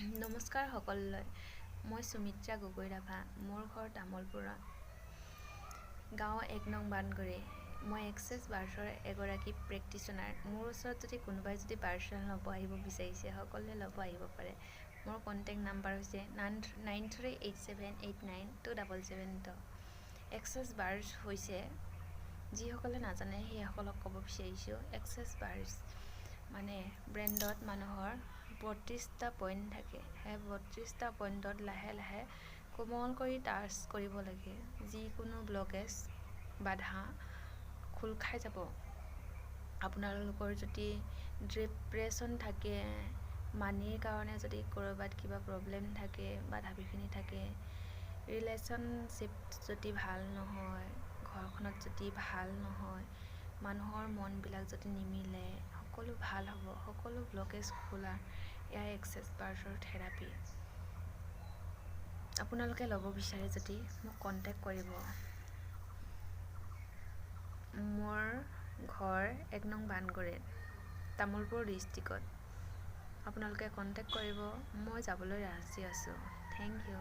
নমস্কাৰ সকলোলৈ। মই সুমিত্ৰা গগৈ ৰাভা। মোৰ ঘৰ তামোলপুৰত, গাঁও 1 নং বানগুৰি। মই এক্সেছ বাৰ্ছৰ এগৰাকী প্ৰেক্টিশ্যনাৰ। মোৰ ওচৰত যদি কোনোবাই পাৰ্চনেল ল'ব আহিব বিচাৰিছে, সকলোৱে ল'ব আহিব পাৰে। মোৰ কণ্টেক্ট নাম্বাৰ হৈছে 9387892772। এক্সেছ বাৰ্ছ হৈছে, যিসকলে নাজানে সেইসকলক ক'ব বিচাৰিছোঁ, এক্সেছ বাৰ্ছ মানে ব্ৰেণ্ডত মানুহৰ 32টা পইণ্ট থাকে। সেই 32টা পইণ্টত লাহে লাহে কোমল কৰি টাচ কৰিব লাগে। যিকোনো ব্লকেজ বাধা খোল খাই যাব। আপোনালোকৰ যদি ডিপ্ৰেশ্যন থাকে, মানিৰ কাৰণে যদি ক'ৰবাত কিবা প্ৰব্লেম থাকে, বাধা বিঘিনি থাকে, ৰিলেশ্যনশ্বিপ যদি ভাল নহয়, ঘৰখনত যদি ভাল নহয়, মানুহৰ মনবিলাক যদি নিমিলে, সকলো ভাল হ'ব। সকলো ব্লকেজ খোলা এয়াই এক্সেছ বাৰ্ছৰ থেৰাপি। আপোনালোকে ল'ব বিচাৰে যদি মোক কণ্টেক্ট কৰিব। মোৰ ঘৰ 1 নং বানগুৰিত, তামোলপুৰ ডিষ্ট্ৰিক্টত। আপোনালোকে কণ্টেক্ট কৰিব। মই যাবলৈ ৰাজি আছোঁ। Thank U.